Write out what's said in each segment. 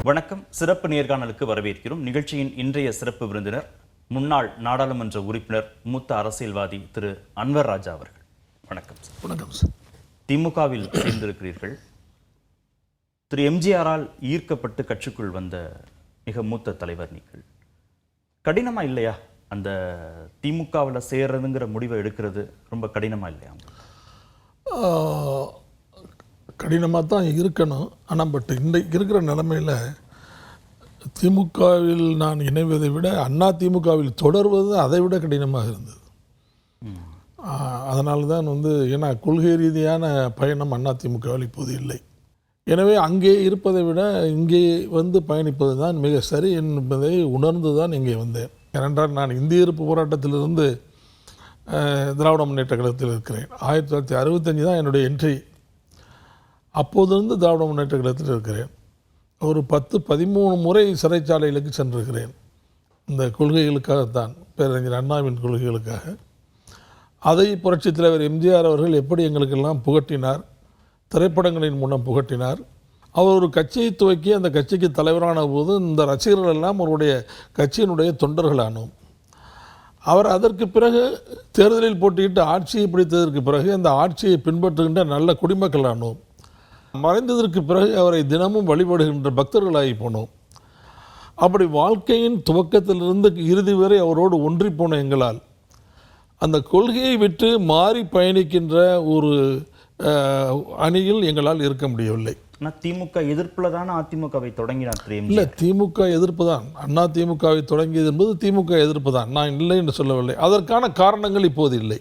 வணக்கம். சிறப்பு நேர்காணலுக்கு வரவேற்கிறோம். நிகழ்ச்சியின் இன்றைய சிறப்பு விருந்தினர் முன்னாள் நாடாளுமன்ற உறுப்பினர் மூத்த அரசியல்வாதி திரு அன்வர் ராஜா அவர்கள். வணக்கம் சார். வணக்கம் சார். திமுகவில் சேர்ந்திருக்கிறீர்கள். திரு எம்ஜிஆரால் ஈர்க்கப்பட்டு கட்சிக்குள் வந்த மிக மூத்த தலைவர் நீங்கள். கடினமா இல்லையா அந்த திமுகவில் சேர்றதுங்கிற முடிவை எடுக்கிறது? ரொம்ப கடினமா இல்லையா? கடினமாக தான் இருக்கணும். ஆனால் இன்றைக்கு இருக்கிற நிலைமையில் திமுகவில் நான் இணைவதை விட அண்ணா திமுகவில் தொடர்வது அதை விட கடினமாக இருந்தது. அதனால தான் ஏன்னா கொள்கை ரீதியான பயணம் அண்ணா திமுகவில் இப்போது இல்லை. எனவே அங்கே இருப்பதை விட இங்கே பயணிப்பது தான் மிக சரி என்பதை உணர்ந்து தான் இங்கே வந்தேன். ஏனென்றால் நான் இந்திய எதிர்ப்பு போராட்டத்திலிருந்து திராவிட முன்னேற்ற கழகத்தில் இருக்கிறேன். 1965 தான் என்னுடைய என்ட்ரி. அப்போதிருந்து திராவிட முன்னேற்ற கழகத்தில் இருக்கிறேன். ஒரு 10-13 முறை சிறைச்சாலைகளுக்கு சென்றிருக்கிறேன். இந்த கொள்கைகளுக்காகத்தான், பேரறிஞர் அண்ணாவின் கொள்கைகளுக்காக. அதை புரட்சித் தலைவர் எம்ஜிஆர் அவர்கள் எப்படி எங்களுக்கெல்லாம் புகட்டினார், திரைப்படங்களின் மூலம் புகட்டினார். அவர் ஒரு கட்சியை துவக்கி அந்த கட்சிக்கு தலைவரான போது இந்த ரசிகர்கள் எல்லாம் அவருடைய கட்சியினுடைய தொண்டர்களானோம். அவர் அதற்கு பிறகு தேர்தலில் போட்டியிட்டு ஆட்சியை பிடித்ததற்கு பிறகு அந்த ஆட்சியை பின்பற்றுகின்ற நல்ல குடிமக்களானோம். மறைந்ததற்கு பிறகு அவரை தினமும் வழிபடுகின்ற பக்தர்களாகி போனோம். அப்படி வாழ்க்கையின் துவக்கத்திலிருந்து இறுதி வரை அவரோடு ஒன்றி போன எங்களால் அந்த கொள்கையை விட்டு மாறி பயணிக்கின்ற ஒரு அணியில் எங்களால் இருக்க முடியவில்லை. திமுக எதிர்ப்புல தான் அதிமுகவை தொடங்கினார். இல்லை, திமுக எதிர்ப்பு தான். அண்ணா திமுகவை தொடங்கியது என்பது திமுக எதிர்ப்பு தான். நான் இல்லை என்று சொல்லவில்லை. அதற்கான காரணங்கள் இப்போது இல்லை.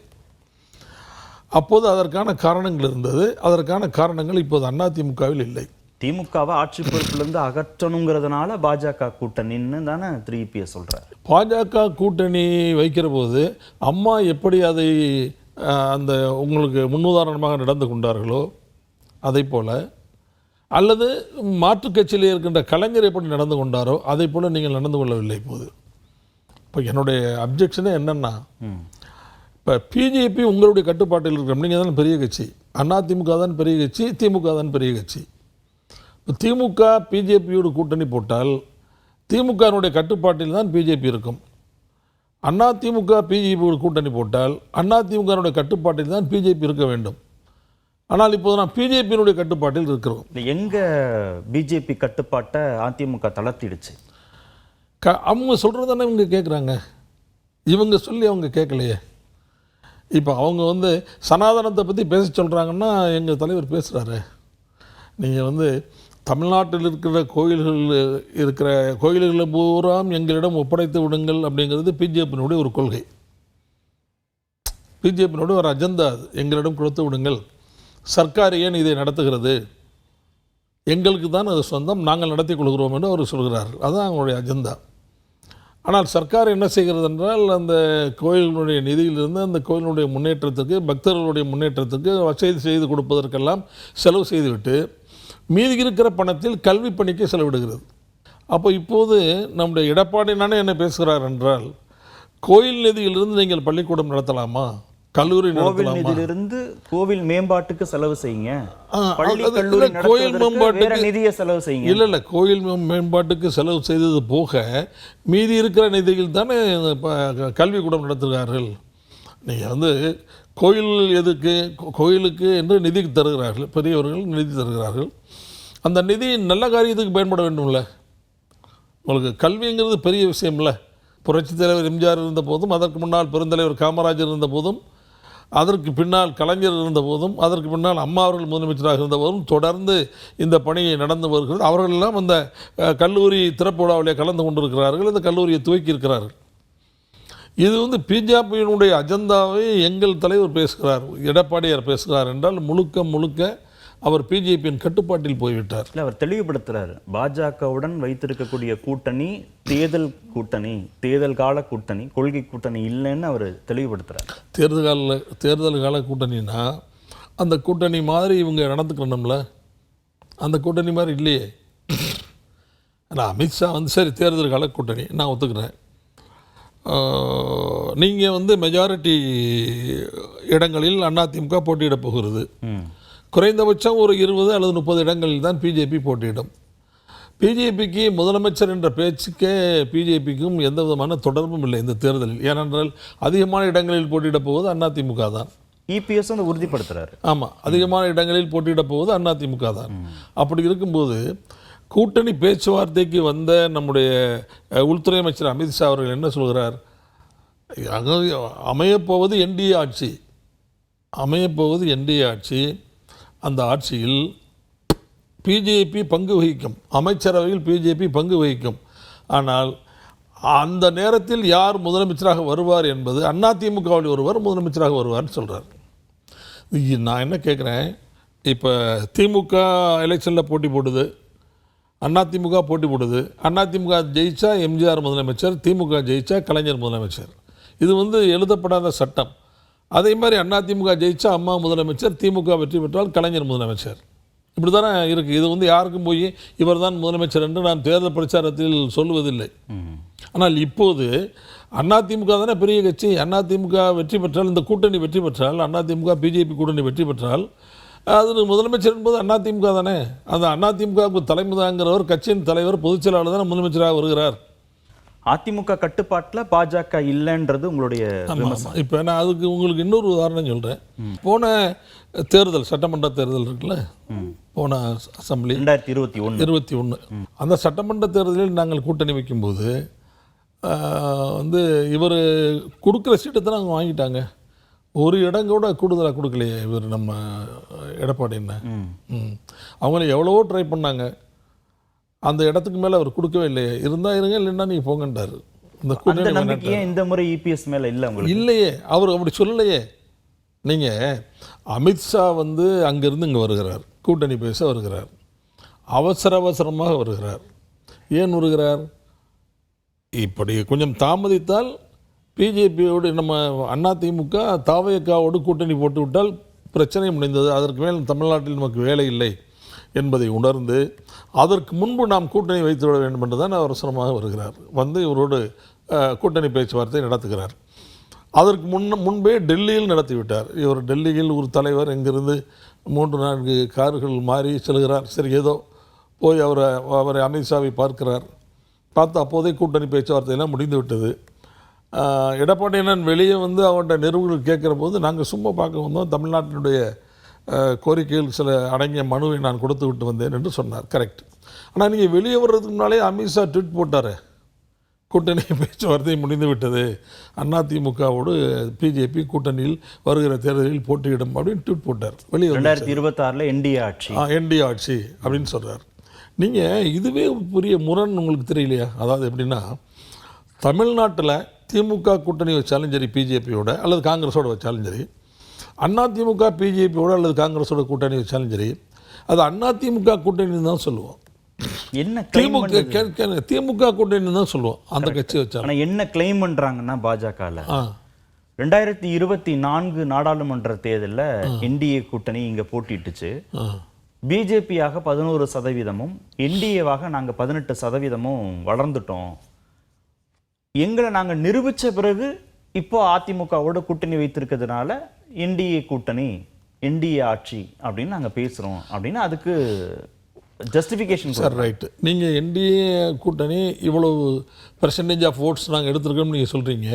அப்போது அதற்கான காரணங்கள் இருந்தது. அதற்கான காரணங்கள் இப்போது அண்ணா திமுகவில் இல்லை. திமுகவை ஆட்சி பொறுப்பிலிருந்து அகற்றணுங்கிறதுனால பாஜக கூட்டணின்னு தானே திரு இபிஎஸ் சொல்றார். பாஜக கூட்டணி வைக்கிற போது அம்மா எப்படி அதை அந்த உங்களுக்கு முன்னுதாரணமாக நடந்து கொண்டார்களோ அதை போல, அல்லது மாற்றுக் கட்சியில் இருக்கின்ற கலைஞர் எப்படி நடந்து கொண்டாரோ அதை போல நீங்கள் நடந்து கொள்ளவில்லை. இப்போது இப்போ என்னுடைய அப்ஜெக்ஷனே என்னென்னா, இப்போ பிஜேபி உங்களுடைய கட்டுப்பாட்டில் இருக்கிற, நீங்கள் தான் பெரிய கட்சி, அதிமுக தான் பெரிய கட்சி, திமுக தான் பெரிய கட்சி. இப்போ திமுக பிஜேபியோடு கூட்டணி போட்டால் திமுகனுடைய கட்டுப்பாட்டில் தான் பிஜேபி இருக்கும். அதிமுக பிஜேபியோடு கூட்டணி போட்டால் அதிமுகனுடைய கட்டுப்பாட்டில் தான் பிஜேபி இருக்க வேண்டும். ஆனால் இப்போது நான் பிஜேபியினுடைய கட்டுப்பாட்டில் இருக்கிறோம். எங்க பிஜேபி கட்டுப்பாட்டை அதிமுக தளர்த்திடுச்சு? அவங்க சொல்கிறது தானே இவங்க கேட்குறாங்க. இவங்க சொல்லி அவங்க கேட்கலையே. இப்போ அவங்க சனாதனத்தை பற்றி பேச சொல்கிறாங்கன்னா எங்கள் தலைவர் பேசுகிறாரு. நீங்கள் தமிழ்நாட்டில் இருக்கிற கோயில்களை பூரா எங்களிடம் ஒப்படைத்து விடுங்கள் அப்படிங்கிறது பிஜேபியினுடைய ஒரு கொள்கை, பிஜேபியினுடைய ஒரு அஜெண்டா. அது எங்களிடம் கொடுத்து விடுங்கள், சர்க்கார் ஏன் இதை நடத்துகிறது, எங்களுக்கு தான் அது சொந்தம், நாங்கள் நடத்தி கொள்கிறோம் என்று அவர் சொல்கிறார்கள். அதுதான் அவங்களுடைய அஜெண்டா. ஆனால் சர்க்கார் என்ன செய்கிறது என்றால், அந்த கோயிலினுடைய நிதியிலிருந்து அந்த கோயிலினுடைய முன்னேற்றத்துக்கு, பக்தர்களுடைய முன்னேற்றத்துக்கு வசதி செய்து கொடுப்பதற்கெல்லாம் செலவு செய்துவிட்டு மீதி இருக்கிற பணத்தில் கல்வி பணிக்கு செலவிடுகிறது. அப்போ இப்போது நம்முடைய எடப்பாடி என்ன பேசுகிறார் என்றால், கோயில் நிதியிலிருந்து நீங்கள் பள்ளிக்கூடம் நடத்தலாமா, கல்லூரி நிதியிலிருந்து கோவில் மேம்பாட்டுக்கு செலவு செய்யுங்க, கோயில் மேம்பாட்டுக்கு நிதியை செலவு செய்யுங்க. இல்லை, கோயில் மேம்பாட்டுக்கு செலவு செய்தது போக மீதி இருக்கிற நிதியில் தானே கல்விக்கூடம் நடத்துகிறார்கள். நீங்கள் கோயில் எதுக்கு, கோயிலுக்கு என்று நிதி தருகிறார்கள், பெரியவர்கள் நிதி தருகிறார்கள். அந்த நிதி நல்ல காரியத்துக்கு பயன்பட வேண்டும்ல. உங்களுக்கு கல்விங்கிறது பெரிய விஷயம் இல்லை. புரட்சித் தலைவர் எம்ஜிஆர் இருந்த போதும், அதற்கு முன்னால் பெருந்தலைவர் காமராஜர் இருந்த போதும், அதற்கு பின்னால் கலைஞர் இருந்த போதும், அதற்கு பின்னால் அம்மா அவர்கள் முதலமைச்சராக இருந்த போதும் தொடர்ந்து இந்த பணி நடந்து வருகிறது. அவர்களெல்லாம் அந்த கல்லூரி திறப்பு விழாவிலே கலந்து கொண்டிருக்கிறார்கள், இந்த கல்லூரியை துவக்கியிருக்கிறார்கள். இது பிஜேபியினுடைய அஜெண்டாவை எங்கள் தலைவர் பேசுகிறார், எடப்பாடியார் பேசுகிறார் என்றால் முழுக்க அவர் பிஜேபியின் கட்டுப்பாட்டில் போய்விட்டார். இல்லை, அவர் தெளிவுபடுத்துகிறார். பாஜகவுடன் வைத்திருக்கக்கூடிய கூட்டணி தேர்தல் கூட்டணி, தேர்தல் கால கூட்டணி, கொள்கை கூட்டணி இல்லைன்னு அவர் தெளிவுபடுத்துகிறார். தேர்தல் கால கூட்டணினா அந்த கூட்டணி மாதிரி இவங்க நடந்துக்கணும்ல. அந்த கூட்டணி மாதிரி இல்லையே. ஆனால் அமித்ஷா சரி தேர்தல் கால கூட்டணி நான் ஒத்துக்கிறேன். நீங்கள் மெஜாரிட்டி இடங்களில் அதிமுக போட்டியிடப் போகிறது. குறைந்தபட்சம் ஒரு 20 அல்லது 30 இடங்களில் தான் பிஜேபி போட்டியிடும். பிஜேபிக்கு முதலமைச்சர் என்ற பேச்சுக்கே பிஜேபிக்கும் எந்த விதமான தொடர்பும் இல்லை இந்த தேர்தலில். ஏனென்றால் அதிகமான இடங்களில் போட்டியிடப் போவது அதிமுக தான். இபிஎஸ் வந்து உறுதிப்படுத்துறாரு. ஆமாம், அதிகமான இடங்களில் போட்டியிடப் போவது அதிமுக தான். அப்படி இருக்கும்போது கூட்டணி பேச்சுவார்த்தைக்கு வந்த நம்முடைய உள்துறை அமைச்சர் அமித்ஷா அவர்கள் என்ன சொல்கிறார்? அமையப்போவது என்டிஏ ஆட்சி, அமையப்போவது என்டிஏ ஆட்சி. அந்த ஆட்சியில் பிஜேபி பங்கு வகிக்கும், அமைச்சரவையில் பிஜேபி பங்கு வகிக்கும். ஆனால் அந்த நேரத்தில் யார் முதலமைச்சராக வருவார் என்பது அதிமுகவில் ஒருவர் முதலமைச்சராக வருவார்னு சொல்கிறார். நான் என்ன கேட்குறேன், இப்போ திமுக எலெக்ஷனில் போட்டி போடுது, அதிமுக போட்டி போடுது. அதிமுக ஜெயிச்சா எம்ஜிஆர் முதலமைச்சர், திமுக ஜெயிச்சா கலைஞர் முதலமைச்சர். இது வந்து எழுதப்படாத சட்டம். அதே மாதிரி அதிமுக ஜெயிச்சா அம்மா முதலமைச்சர், திமுக வெற்றி பெற்றால் கலைஞர் முதலமைச்சர். இப்படி தானே இருக்குது. இது வந்து யாருக்கும் போய் இவர் தான் முதலமைச்சர் என்று நான் தேர்தல் பிரச்சாரத்தில் சொல்லுவதில்லை. ஆனால் இப்போது அதிமுக தானே பெரிய கட்சி. அதிமுக வெற்றி பெற்றால், இந்த கூட்டணி வெற்றி பெற்றால், அதிமுக பிஜேபி கூட்டணி வெற்றி பெற்றால், அது முதலமைச்சர் என்பது அதிமுக தானே. அந்த அதிமுகவுக்கு தலைமைதாங்கிறவர், கட்சியின் தலைவர், பொதுச் செயலாளர் தானே முதலமைச்சராக வருகிறார். அதிமுக கட்டுப்பாட்டில் பாஜக இல்லைன்றது உங்களுடைய விமர்சனம். இப்போ நான் அதுக்கு உங்களுக்கு இன்னொரு உதாரணம் சொல்கிறேன். போன தேர்தல், சட்டமன்ற தேர்தல் இருக்குல்ல, போன அசம்பிளி 2021, அந்த சட்டமன்ற தேர்தலில் நாங்கள் கூட்டணி வைக்கும்போது வந்து இவர் கொடுக்குற சீட்டை தான் அவங்க வாங்கிட்டாங்க. ஒரு இடம் கூட கூடுதலாக கொடுக்கலையே இவர் நம்ம எடப்பாடி. என்ன அவங்கள எவ்வளவோ ட்ரை பண்ணாங்க, அந்த இடத்துக்கு மேலே அவர் கொடுக்கவே இல்லையே. இருந்தால் இருங்க, இல்லைன்னா நீங்கள் போங்கன்றார். இந்த கூட்டணி இந்த முறை இபிஎஸ் மேலே இல்லை உங்களுக்கு இல்லையே, அவர் அப்படி சொல்லலையே. நீங்கள் அமித்ஷா வந்து அங்கேருந்து இங்கே வருகிறார், கூட்டணி பேச வருகிறார், அவசரமாக வருகிறார். ஏன் வருகிறார்? இப்படி கொஞ்சம் தாமதித்தால் பிஜேபியோடு நம்ம அதிமுக தாவேக்காவோடு கூட்டணி போட்டு விட்டால் பிரச்சனை முடிந்தது, அதற்கு மேல் தமிழ்நாட்டில் நமக்கு வேலை இல்லை என்பதை உணர்ந்து அதற்கு முன்பு நாம் கூட்டணி வைத்து விட வேண்டும் என்று தான் அவசரமாக வருகிறார். வந்து இவரோடு கூட்டணி பேச்சுவார்த்தை நடத்துகிறார். அதற்கு முன்பே டெல்லியில் நடத்திவிட்டார். இவர் டெல்லியில் ஒரு தலைவர் இங்கிருந்து 3-4 கார்கள் மாறி செல்கிறார். சரி, ஏதோ போய் அவரை அமித்ஷாவை பார்க்கிறார். பார்த்து அப்போதே கூட்டணி பேச்சுவார்த்தையெல்லாம் முடிந்து விட்டது. எடப்பாடி அண்ணன் வெளியே வந்து அவர்கிட்ட நிறுவனங்கள் கேட்குற போது, நாங்கள் சும்மா பார்க்க வந்தோம், தமிழ்நாட்டினுடைய கோரிக்கைகள் சில அடங்கிய மனுவை நான் கொடுத்து விட்டு வந்தேன் என்று சொன்னார். கரெக்ட். ஆனால் நீங்கள் வெளியே வர்றதுக்கு முன்னாலே அமித்ஷா ட்வீட் போட்டார், கூட்டணி பேச்சுவார்த்தை முடிந்து விட்டது, அதிமுகவோடு பிஜேபி கூட்டணியில் வருகிற தேர்தலில் போட்டியிடும் அப்படின்னு ட்வீட் போட்டார். வெளியே 2026 என்டிஏ ஆட்சி அப்படின்னு சொல்கிறார். நீங்கள் இதுவே பெரிய முரண் உங்களுக்கு தெரியலையா? அதாவது எப்படின்னா, தமிழ்நாட்டில் திமுக கூட்டணி வச்சாலும் சரி பிஜேபியோட, அல்லது காங்கிரஸோடு வச்சாலும் சரி, அதிமுக பிஜேபியோட அல்லது காங்கிரஸோட கூட்டணி வச்சாலும் சரி, அது அதிமுக கூட்டணி தான் சொல்லுவோம். என்ன திமுக கூட்டணி தான் சொல்லுவோம் அந்த கட்சி வச்சா. ஆனால் என்ன கிளைம் பண்ணுறாங்கன்னா பாஜகவில் 2024 நாடாளுமன்ற தேர்தலில் என்டிஏ கூட்டணி இங்கே போட்டிட்டுச்சு. பிஜேபியாக 11%, என்டிஏவாக நாங்கள் 18% வளர்ந்துட்டோம். எங்களை நாங்கள் நிரூபித்த பிறகு இப்போ அதிமுகவோட கூட்டணி வைத்திருக்கிறதுனால என்டிஏ கூட்டணி, என்டிஏ ஆட்சி அப்படின்னு நாங்கள் பேசுகிறோம் அப்படின்னு அதுக்கு ஜஸ்டிஃபிகேஷன். Sir right. நீங்கள் என்டிஏ கூட்டணி இவ்வளவு பெர்சன்டேஜ் ஆஃப் ஓட்ஸ் நாங்கள் எடுத்துருக்கோம்னு நீங்கள் சொல்கிறீங்க.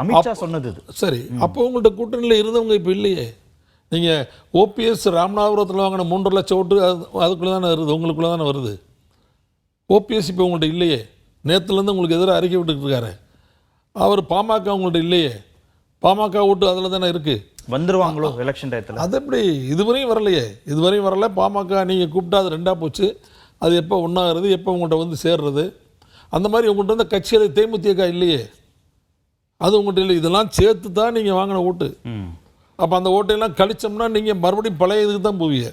அமித்ஷா சொன்னது சரி. அப்போ உங்கள்கிட்ட கூட்டணியில் இருந்தவங்க இப்போ இல்லையே. நீங்கள் ஓபிஎஸ் ராமநாதபுரத்தில் வாங்கின 3 லட்சம் ஓட்டு அதுக்குள்ளே தானே வருது, உங்களுக்குள்ளே தானே வருது. ஓபிஎஸ் இப்போ உங்கள்கிட்ட இல்லையே. நேற்றுலேருந்து உங்களுக்கு எதிராக அறிக்கை விட்டுக்கிட்டு இருக்காரு. அவர் பாமக உங்கள்கிட்ட இல்லையே. பாமக ஓட்டு அதில் தானே இருக்குது. வந்துருவாங்களோ எலெக்ஷன் டயத்தில்? அது எப்படி இதுவரையும் வரலையே. இதுவரையும் வரல. பாமக நீங்கள் கூப்பிட்டா அது 2ஆக போச்சு. அது எப்போ ஒன்றாகிறது, எப்போ உங்கள்கிட்ட வந்து சேர்றது, அந்த மாதிரி உங்கள்கிட்ட வந்து கட்சியில் தேமுதிக இல்லையே. அது உங்கள்கிட்ட இல்லை. இதெல்லாம் சேர்த்து தான் நீங்கள் வாங்கின ஓட்டு. அப்போ அந்த ஓட்டையெல்லாம் கழிச்சோம்னா நீங்கள் மறுபடியும் பழைய இதுக்கு தான் போவீங்க.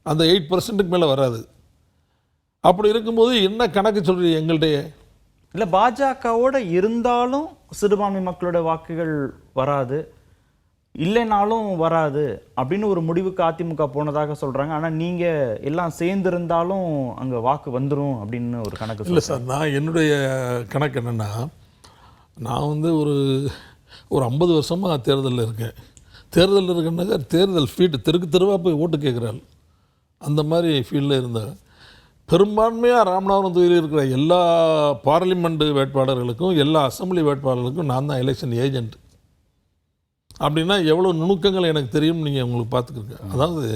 அந்த 8% மேலே வராது. அப்படி இருக்கும்போது என்ன கணக்கு சொல்கிறீங்க எங்கள்கிட்டயே? இல்லை, பாஜகவோட இருந்தாலும் சிறுபான்மை மக்களோட வாக்குகள் வராது, இல்லைனாலும் வராது அப்படின்னு ஒரு முடிவுக்கு அதிமுக போனதாக சொல்கிறாங்க. ஆனால் நீங்கள் எல்லாம் சேர்ந்துருந்தாலும் அங்கே வாக்கு வந்துடும் அப்படின்னு ஒரு கணக்கு. இல்லை சார், நான் என்னுடைய கணக்கு என்னென்னா, நான் வந்து ஒரு 50 வருஷமாக தேர்தலில் இருக்கேன். தேர்தலில் இருக்கேன்னாக்கா தேர்தல் ஃபீல்டு தெருவாக போய் ஓட்டு கேட்குறாள், அந்த மாதிரி ஃபீல்டில் இருந்தேன். பெரும்பான்மையாக ராமநாதபுரம் தொகுதியில் இருக்கிற எல்லா பார்லிமெண்ட் வேட்பாளர்களுக்கும் எல்லா அசெம்பிளி வேட்பாளர்களுக்கும் நான் தான் எலெக்ஷன் ஏஜென்ட். அப்படின்னா எவ்வளோ நுணுக்கங்கள் எனக்கு தெரியும் நீங்கள் உங்களுக்கு பார்த்துக்கிருங்க. அதாவது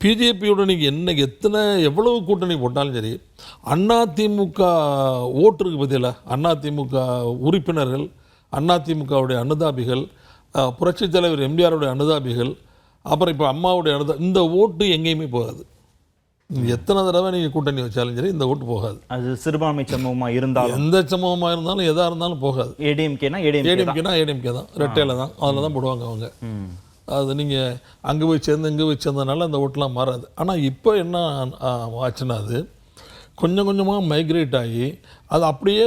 பிஜேபியோட நீங்கள் எவ்வளவு கூட்டணி போட்டாலும் சரி, அதிமுக ஓட்டுருக்கு பதிலாக அதிமுக உறுப்பினர்கள், அதிமுகவுடைய அனுதாபிகள், புரட்சித் தலைவர் எம்ஜிஆருடைய அனுதாபிகள், அப்புறம் இப்போ அம்மாவுடைய இந்த ஓட்டு எங்கேயுமே போகாது. எத்தனை தடவை நீங்கள் கூட்டணி வச்சாலும் சரி இந்த ஓட்டு போகாது. அது சிறுபான்மை சமூகமாக இருந்தாலும், எந்த சமூகமாக இருந்தாலும், எதாக இருந்தாலும் போகாது. ஏடிஎம்கேனா ஏடிஎம்கே தான், ரெட்டையில் தான், அதில் தான் போடுவாங்க அவங்க. அது நீங்கள் அங்கே போய் இங்கே போய் சேர்ந்ததுனால அந்த ஓட்டெலாம் மாறாது. ஆனால் இப்போ என்ன ஆச்சுன்னா, அது கொஞ்சம் கொஞ்சமாக மைக்ரேட் ஆகி அது அப்படியே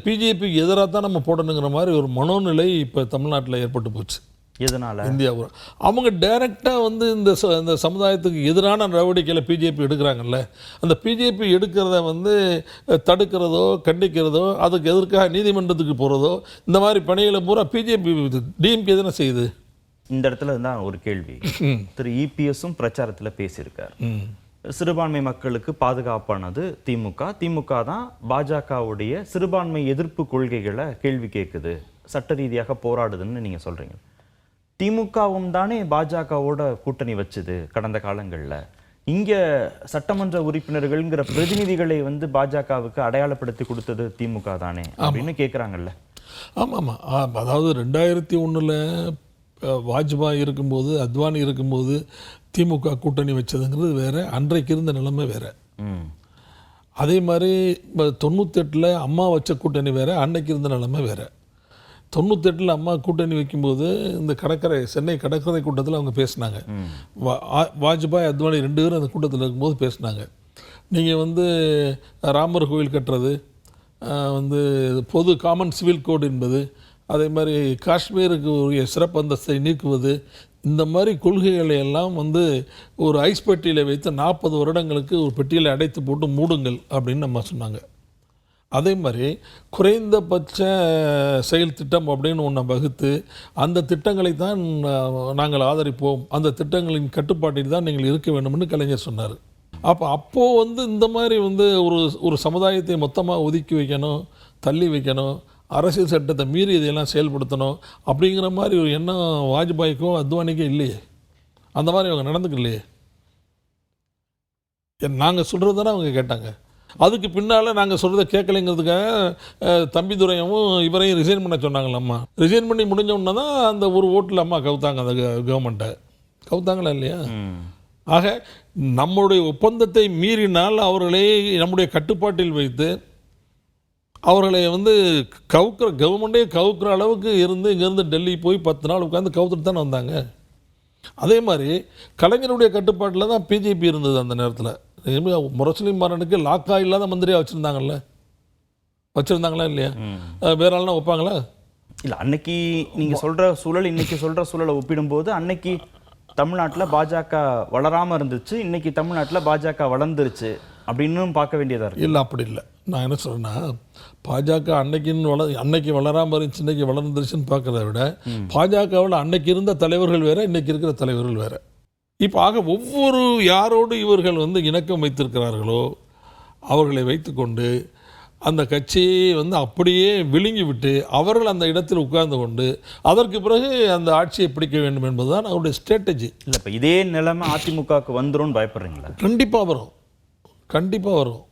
பிஜேபிக்கு எதிராக தான் நம்ம போடணுங்கிற மாதிரி ஒரு மனோநிலை இப்போ தமிழ்நாட்டில் ஏற்பட்டு போச்சு. எதனால்? இந்தியாவில் அவங்க டைரெக்டாக இந்த சமுதாயத்துக்கு எதிரான நடவடிக்கையில் பிஜேபி எடுக்கிறாங்கல்ல, அந்த பிஜேபி எடுக்கிறத தடுக்கிறதோ கண்டிக்கிறதோ அதுக்கு எதிர்க்காக நீதிமன்றத்துக்கு போகிறதோ இந்த மாதிரி பணிகளை பூரா பிஜேபி டிஎம்கே தானே செய்யுது. இந்த இடத்துல தான் ஒரு கேள்வி. திரு இபிஎஸும் பிரச்சாரத்தில் பேசியிருக்கார், சிறுபான்மை மக்களுக்கு பாதுகாப்பானது திமுக தான் பாஜகவுடைய சிறுபான்மை எதிர்ப்பு கொள்கைகளை கேள்வி கேட்குது, சட்ட ரீதியாக போராடுதுன்னு நீங்கள் சொல்கிறீங்க. திமுகவும் தானே பாஜகவோட கூட்டணி வச்சுது கடந்த காலங்களில். இங்கே சட்டமன்ற உறுப்பினர்கள்ங்கிற பிரதிநிதிகளை பாஜகவுக்கு அடையாளப்படுத்தி கொடுத்தது திமுக தானே அப்படின்னு கேட்குறாங்கல்ல. ஆமாம். அதாவது 2001 வாஜ்பாய் இருக்கும்போது, அத்வானி இருக்கும்போது திமுக கூட்டணி வச்சதுங்கிறது வேறு, அன்றைக்கு இருந்த நிலைமை வேறு. அதே மாதிரி 98 அம்மா வச்ச கூட்டணி வேறு, அன்னைக்கு இருந்த நிலைமை வேறு. 98 அம்மா கூட்டணி வைக்கும்போது இந்த சென்னை கடற்கரை கூட்டத்தில் அவங்க பேசினாங்க. வாஜ்பாய் அத்வானி 2 பேரும் அந்த கூட்டத்தில் இருக்கும்போது பேசினாங்க. நீங்கள் ராமர் கோவில் கட்டுறது, பொது காமன் சிவில் கோடு என்பது, அதே மாதிரி காஷ்மீருக்கு உரிய சிறப்பு அந்தஸ்தை நீக்குவது, இந்த மாதிரி கொள்கைகளை எல்லாம் ஒரு ஐஸ் பெட்டியில் வைத்து 40 வருடங்களுக்கு ஒரு பெட்டியில் அடைத்து போட்டு மூடுங்கள் அப்படின்னு நம்ம சொன்னாங்க. அதே மாதிரி குறைந்தபட்ச செயல் திட்டம் அப்படின்னு ஒன்றை வகுத்து அந்த திட்டங்களை தான் நாங்கள் ஆதரிப்போம், அந்த திட்டங்களின் கட்டுப்பாட்டில் தான் நீங்கள் இருக்க வேண்டும்னு கலைஞர் சொன்னார். அப்போது இந்த மாதிரி ஒரு சமுதாயத்தை மொத்தமாக ஒதுக்கி வைக்கணும், தள்ளி வைக்கணும், அரசியல் சட்டத்தை மீறி இதையெல்லாம் செயல்படுத்தணும் அப்படிங்கிற மாதிரி ஒரு எண்ணம் வாஜ்பாய்க்கோ அத்வானிக்கோ இல்லையே. அந்த மாதிரி அவங்க நடந்துக்கலையே. நாங்கள் சொல்கிறது தானே அவங்க கேட்டாங்க. அதுக்கு பின்னால் நாங்கள் சொல்கிறத கேட்கலைங்கிறதுக்காக தம்பிதுரையவும் இவரையும் ரிசைன் பண்ண சொன்னாங்களே. அம்மா ரிசைன் பண்ணி முடிஞ்சோடனே தான் அந்த ஒரு ஓட்டில் அம்மா கவுத்தாங்க, அந்த கவர்மெண்ட்டை கவுத்தாங்களா இல்லையா? ஆக நம்முடைய ஒப்பந்தத்தை மீறினால் அவர்களை நம்முடைய கட்டுப்பாட்டில் வைத்து அவர்களை கவர்மெண்ட்டே கவுக்கிற அளவுக்கு இங்கேருந்து டெல்லி போய் 10 நாள் உட்காந்து கவுத்துட்டு தானே வந்தாங்க. அதே மாதிரி கலைஞருடைய கட்டுப்பாட்டில் தான் பிஜேபி இருந்தது. அந்த நேரத்தில் முரசொலி மாறனுக்கு லாக்கா இல்லாத மந்திரியாக வச்சுருந்தாங்களா இல்லையா? வேற ஆள்னா வைப்பாங்களா? இல்லை, அன்னைக்கு நீங்கள் சொல்கிற சூழல் இன்னைக்கு சொல்கிற சூழலை ஒப்பிடும்போது அன்னைக்கு தமிழ்நாட்டில் பாஜக வளராமல் இருந்துச்சு, இன்னைக்கு தமிழ்நாட்டில் பாஜக வளர்ந்துருச்சு அப்படின்னு பார்க்க வேண்டியதாக இருக்குது. இல்லை, அப்படி இல்லை. நான் என்ன சொல்கிறேன்னா, பாஜக அன்னைக்கு வளராமல் இருந்துச்சு இன்னைக்கு வளர்ந்துருச்சுன்னு பார்க்குறத விட பாஜகவில் அன்னைக்கு இருந்த தலைவர்கள் வேறு, இன்னைக்கு இருக்கிற தலைவர்கள் வேறு. இப்போ ஆக ஒவ்வொரு யாரோடு இவர்கள் இணக்கம் வைத்திருக்கிறார்களோ அவர்களை வைத்துக்கொண்டு அந்த கட்சியை அப்படியே விழுங்கி விட்டு அவர்கள் அந்த இடத்தில் உட்கார்ந்து கொண்டு அதற்கு பிறகு அந்த ஆட்சியை பிடிக்க வேண்டும் என்பதுதான் அவருடைய ஸ்ட்ராட்டஜி. இல்லை, இப்போ இதே நிலைமை அதிமுகவுக்கு வந்துடும் பயப்படுறீங்களா? கண்டிப்பாக வரும்.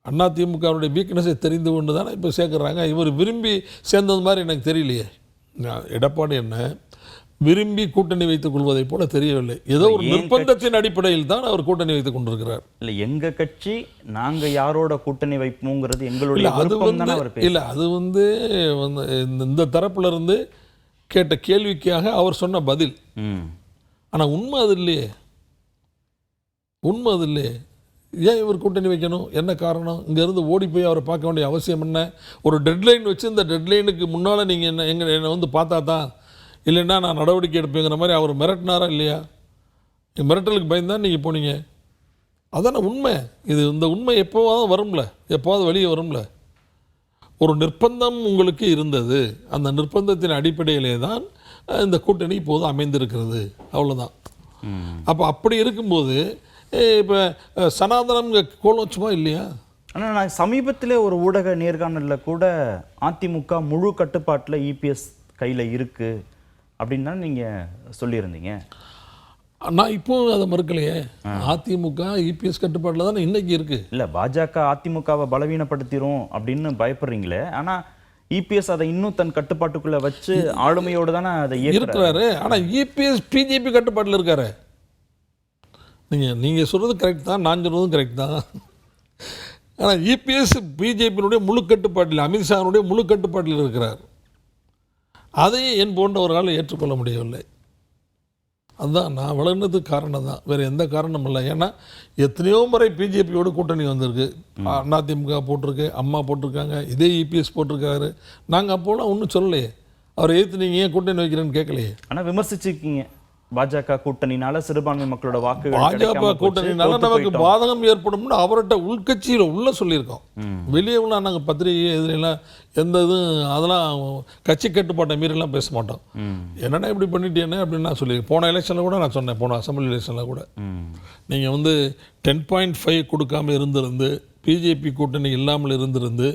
அதிமுகவுடைய வீக்னஸை தெரிந்து கொண்டு தானே இப்போ சேர்க்குறாங்க. இவர் விரும்பி சேர்ந்தது மாதிரி எனக்கு தெரியலையே. எடப்பாடி என்ன விரும்பி கூட்டணி வைத்துக் கொள்வதை போல தெரியவில்லை. ஏதோ ஒரு நிர்பந்தத்தின் அடிப்படையில் தான் அவர் கூட்டணி வைத்துக் கொண்டிருக்கிறார். இல்லை, எங்கள் கட்சி நாங்கள் யாரோட கூட்டணி வைப்போங்கிறது எங்களுடைய இல்லை, அது இந்த தரப்புல இருந்து கேட்ட கேள்விக்காக அவர் சொன்ன பதில். ஆனால் உண்மை அது இல்லையே. ஏன் இவர் கூட்டணி வைக்கணும்? என்ன காரணம்? இங்கேருந்து ஓடி போய் அவரை பார்க்க வேண்டிய அவசியம் என்ன? ஒரு டெட்லைன் வச்சு இந்த டெட்லைனுக்கு முன்னால் நீங்கள் என்னை பார்த்தா தான், இல்லைன்னா நான் நடவடிக்கை எடுப்பேங்கிற மாதிரி அவர் மிரட்டினாரா இல்லையா? மிரட்டலுக்கு பயந்தான் நீங்கள் போனீங்க. அதான உண்மை. இந்த உண்மை எப்போவாவது வெளியே வரும்ல. ஒரு நிர்பந்தம் உங்களுக்கு இருந்தது, அந்த நிர்பந்தத்தின் அடிப்படையிலே தான் இந்த கூட்டணி இப்போது அமைந்திருக்கிறது, அவ்வளோதான். அப்படி இருக்கும்போது இப்போ சனாதனம் இங்கே கோலம் வச்சுமா இல்லையா? ஆனால் நான் சமீபத்திலே ஒரு ஊடக நேர்காணலில் கூட அதிமுக முழு கட்டுப்பாட்டில் இபிஎஸ் கையில் இருக்குது அப்படின்னு தான் நீங்கள் சொல்லியிருந்தீங்க. நான் இப்போ அதை மறுக்கலையே. அதிமுக இபிஎஸ் கட்டுப்பாட்டில் தானே இன்னைக்கு இருக்குது. இல்லை, பாஜக அதிமுகவை பலவீனப்படுத்திடும் அப்படின்னு பயப்படுறீங்களே, ஆனால் இபிஎஸ் அதை இன்னும் தன் கட்டுப்பாட்டுக்குள்ளே வச்சு ஆளுமையோடு தானே அதை இருக்கிறாரு. ஆனால் இபிஎஸ் பிஜேபி கட்டுப்பாட்டில் இருக்காரு. நீங்கள் சொல்கிறது கரெக்ட் தான், நான் சொல்கிறதும் கரெக்ட் தான். ஆனால் இபிஎஸ் பிஜேபியினுடைய முழு கட்டுப்பாட்டில், அமித்ஷாவினுடைய முழு கட்டுப்பாட்டில் இருக்கிறார். அதையும் என் போன்றவர்களால் ஏற்றுக்கொள்ள முடியவில்லை. அதுதான் நான் வளர்ந்ததுக்கு காரணம் தான், வேறு எந்த காரணமும் இல்லை. ஏன்னா எத்தனையோ முறை பிஜேபியோட கூட்டணி வந்திருக்கு. அதிமுக போட்டிருக்கு, அம்மா போட்டிருக்காங்க, இதே இபிஎஸ் போட்டிருக்காரு. நாங்கள் அப்போலாம் ஒன்றும் சொல்லலையே. அவரை எதிர்த்து நீங்கள் ஏன் கூட்டணி வைக்கிறேன்னு கேட்கலையே. ஆனால் விமர்சிச்சிருக்கீங்க, பாஜக கூட்டணினால சிறுபான்மை மக்களோட வாக்குகள் பாஜக கூட்டணினால நமக்கு பாதகம் ஏற்படும்னு அவர்கிட்ட உள்கட்சியில் உள்ள சொல்லியிருக்கோம். வெளியே உள்ள நாங்கள் பத்திரிகை எதுலாம் எந்த இதுவும் அதெல்லாம் கட்சி கட்டுப்பாட்டை மீறிலாம் பேச மாட்டோம். என்னென்னா இப்படி பண்ணிட்டேன்னு அப்படின்னு நான் சொல்லியிருக்கேன். போன எலெக்ஷனில் கூட நான் சொன்னேன், போன அசம்பிளி எலெக்ஷனில் கூட நீங்கள் வந்து 10.5 கொடுக்காமல் இருந்திருந்து, பிஜேபி கூட்டணி இல்லாமல் இருந்திருந்து,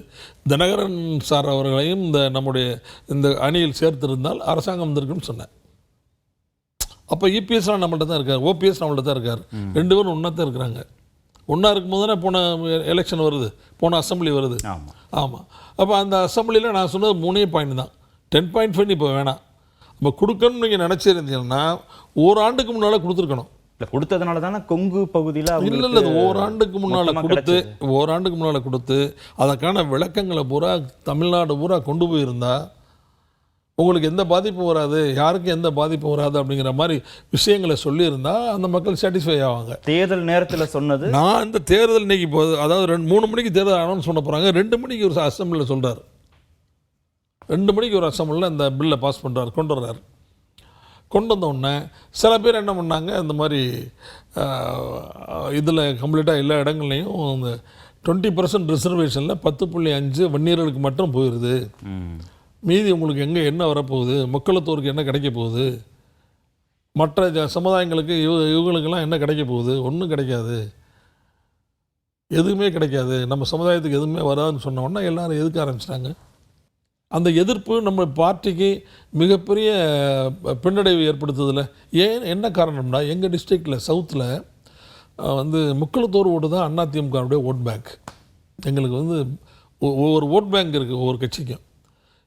தினகரன் சார் அவர்களையும் நம்முடைய இந்த அணியில் சேர்த்திருந்தால் அரசாங்கம் வந்திருக்குன்னு சொன்னேன். அப்போ இபிஎஸ்லாம் நம்மள்ட்ட தான் இருக்கார், ஓபிஎஸ் நம்மள்ட்ட தான் இருக்கார். ரெண்டு பேரும் ஒன்றா தான் இருக்கிறாங்க. ஒன்றா இருக்கும்போது தானே போன எலெக்ஷன் வருது, போன அசம்பிளி வருது. ஆமாம். அப்போ அந்த அசம்பிளியில் நான் சொன்னது 3 பாயிண்ட் தான். 10.5 இப்போ வேணாம். இப்போ கொடுக்கணும்னு நீங்கள் நினச்சிருந்தீங்கன்னா ஓராண்டுக்கு முன்னால் கொடுத்துருக்கணும். இல்லை, கொடுத்ததுனால தானே கொங்கு பகுதியில் இல்லை ஓராண்டுக்கு முன்னால் கொடுத்து அதற்கான விளக்கங்களை பூரா தமிழ்நாடு பூரா கொண்டு போயிருந்தால் உங்களுக்கு எந்த பாதிப்பும் வராது, யாருக்கும் எந்த பாதிப்பும் வராது அப்படிங்கிற மாதிரி விஷயங்களை சொல்லியிருந்தால் அந்த மக்கள் சாட்டிஸ்ஃபை ஆவாங்க. தேர்தல் நேரத்தில் சொன்னது நான் இந்த தேர்தல் இன்னைக்கு போகுது, அதாவது 3 மணிக்கு தேர்தல் ஆனோன்னு சொன்ன போகிறாங்க. 2 மணிக்கு ஒரு அசம்பிளியில் சொல்கிறார், 2 மணிக்கு ஒரு அசம்பிளியில் இந்த பில்லை பாஸ் பண்ணுறாரு, கொண்டு வர்றாரு. கொண்டு வந்தோடனே சில பேர் என்ன பண்ணாங்க, இந்த மாதிரி இதில் கம்ப்ளீட்டாக எல்லா இடங்கள்லையும் இந்த 20% ரிசர்வேஷனில் 10.5 வன்னியர்களுக்கு மட்டும் போயிடுது, மீதி உங்களுக்கு என்ன வரப்போகுது, மக்களத்தோருக்கு என்ன கிடைக்க போகுது, மற்ற சமுதாயங்களுக்கு இவங்களுக்கெல்லாம் என்ன கிடைக்க போகுது, ஒன்றும் கிடைக்காது, எதுவுமே கிடைக்காது, நம்ம சமுதாயத்துக்கு எதுவுமே வராதுன்னு சொன்னோன்னா எல்லோரும் எதுக்க ஆரம்பிச்சிட்டாங்க. அந்த எதிர்ப்பு நம்ம பார்ட்டிக்கு மிகப்பெரிய பின்னடைவு ஏற்படுத்துதில்ல. என்ன காரணம்னா, எங்கள் டிஸ்ட்ரிக்டில் சவுத்தில் வந்து முக்களத்தோர் ஓட்டு தான் அதிமுகவுடைய ஓட் பேங்க். எங்களுக்கு வந்து ஒவ்வொரு ஓட் பேங்க் இருக்குது ஒவ்வொரு கட்சிக்கும்.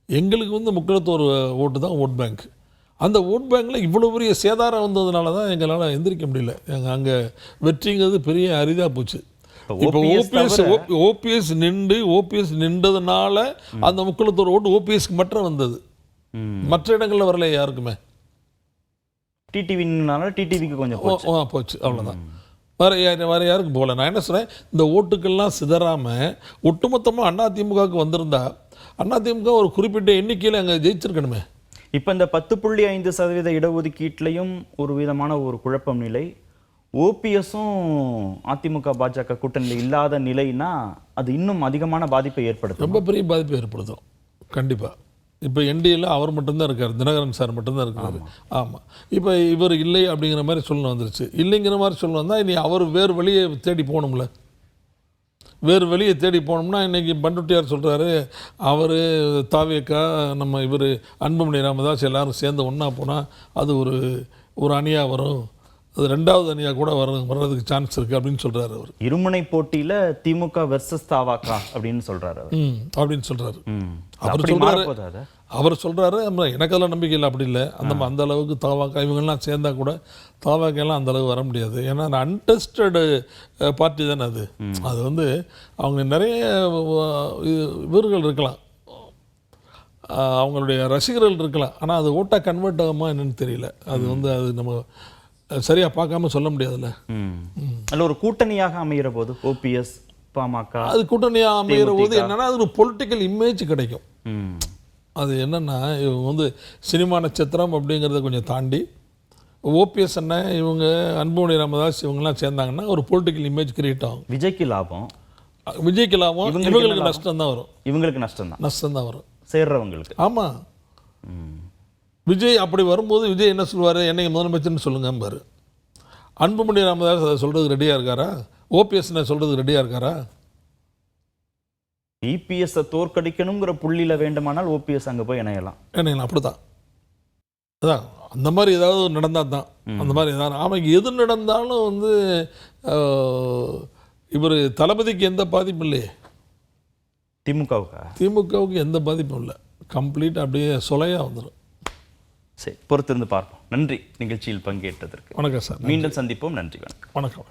எங்களுக்கு வந்து முக்களத்தோர் ஓட்டு தான் ஓட் பேங்க். அந்த ஓட் பேங்கில் இவ்வளோ பெரிய சேதாரம் வந்ததுனால தான் எங்களால் எந்திரிக்க முடியல. எங்கள் அங்கே வெற்றிங்கிறது பெரிய அரிதாக போச்சு. இப்போ ஓபிஎஸ் நின்றதுனால அந்த முக்களத்தோர் ஓட்டு ஓபிஎஸ்க்கு மட்டும் வந்தது, மற்ற இடங்களில் வரல யாருக்குமே. டிடிவிக்கு கொஞ்சம் போச்சு, அவ்வளோதான். வேறு யாருக்கும் போகல. நான் என்ன சொல்கிறேன், இந்த ஓட்டுக்கள்லாம் சிதறாமல் ஒட்டுமொத்தமாக அதிமுகவுக்கு வந்திருந்தா அதிமுக ஒரு குறிப்பிட்ட எண்ணிக்கையில் அங்கே ஜெயிச்சிருக்கணுமே. இப்போ இந்த 10.5% இடஒதுக்கீட்டிலையும் ஒரு விதமான ஒரு குழப்பம் நிலை. ஓபிஎஸும் அதிமுக பாஜக கூட்டணியில் இல்லாத நிலைனா அது இன்னும் அதிகமான பாதிப்பை ஏற்படுத்தும், ரொம்ப பெரிய பாதிப்பை ஏற்படுத்தும் கண்டிப்பாக. இப்போ என்டிஏல அவர் மட்டும்தான் இருக்கார், தினகரன் சார் மட்டும்தான் இருக்கார். ஆமாம், இப்போ இவர் இல்லை அப்படிங்கிற மாதிரி சொல்லணும் வந்துருச்சு. இல்லைங்கிற மாதிரி சொல்லணும் வந்தால் இனி அவர் வேறு வழியை தேடி போகணும்ல. வேறு வெளியே தேடி போனோம்னா இன்றைக்கி பண்டுட்டியார் சொல்கிறாரு, அவர் தாவேக்கா நம்ம இவர் அன்புமணி ராமதாஸ் எல்லோரும் சேர்ந்து ஒன்றா போனால் அது ஒரு அணியாக வரும், அது 2வது அணியாக கூட வர்றதுக்கு சான்ஸ் இருக்குது அப்படின்னு சொல்கிறாரு. அவர் இருமுனை போட்டியில் திமுக வெர்சஸ் தாவாக்கா அப்படின்னு சொல்கிறாரு. அப்படின்னு சொல்கிறாரு. அவர் சொல்கிறாரு எனக்கு அதெல்லாம் நம்பிக்கை இல்லை, அப்படி இல்லை. அந்த அளவுக்கு தாவாக்கா இவங்கெல்லாம் சேர்ந்தால் கூட தாவாக்கெல்லாம் அந்தளவு வர முடியாது. ஏன்னா அந்த அன்டெஸ்டடு பார்ட்டி தானே அது. அது வந்து அவங்க நிறைய இவர்கள் இருக்கலாம், அவங்களுடைய ரசிகர்கள் இருக்கலாம், ஆனால் அது ஓட்டாக கன்வெர்ட் ஆகுமா என்னன்னு தெரியல. அது வந்து அது நம்ம சரியாக பார்க்காம சொல்ல முடியாதுல்ல. அதில் ஒரு கூட்டணியாக அமைகிற போது ஓபிஎஸ் பாமக அது கூட்டணியாக அமைகிற போது என்னென்னா அது ஒரு பொலிட்டிக்கல் இமேஜ் கிடைக்கும். அது என்னென்னா இவங்க வந்து சினிமா நட்சத்திரம் அப்படிங்கிறத கொஞ்சம் தாண்டி ஓபிஎஸ் என்ன இவங்க அன்புமணி ராமதாஸ் இவங்கெல்லாம் சேர்ந்தாங்கன்னா ஒரு பொலிட்டிக்கல் இமேஜ் கிரியேட் ஆகும். விஜய்க்கு லாபம், இவங்களுக்கு நஷ்டம் தான் வரும். இவங்களுக்கு நஷ்டம் தான் வரும் சேர்றவங்களுக்கு. ஆமாம், விஜய் அப்படி வரும்போது விஜய் என்ன சொல்லுவார், என்னைக்கு முதலமைச்சர்னு சொல்லுங்க பாரு. அன்புமணி ராமதாஸ் அதை சொல்கிறதுக்கு ரெடியாக இருக்காரா? ஓபிஎஸ் சொல்கிறதுக்கு ரெடியாக இருக்காரா? இபிஎஸ்ஸை தோற்கடிக்கணுங்கிற புள்ளியில் வேண்டுமானால் ஓபிஎஸ் அங்கே போய் இணையலாம். ஏன்னா அப்படி தான், அதான் அந்த மாதிரி ஏதாவது நடந்தால் தான், அந்த மாதிரி ஏதாவது ஆமாம். எது நடந்தாலும் வந்து இவர் தளபதிக்கு எந்த பாதிப்பும் இல்லையே, திமுகவுக்கு எந்த பாதிப்பும் இல்லை. கம்ப்ளீட் அப்படியே சொலையாக வந்துடும். சரி, பொறுத்திருந்து பார்ப்போம். நன்றி நிகழ்ச்சியில் பங்கேற்றதற்கு. வணக்கம் சார். மீண்டும் சந்திப்போம். நன்றி. வணக்கம். வணக்கம்.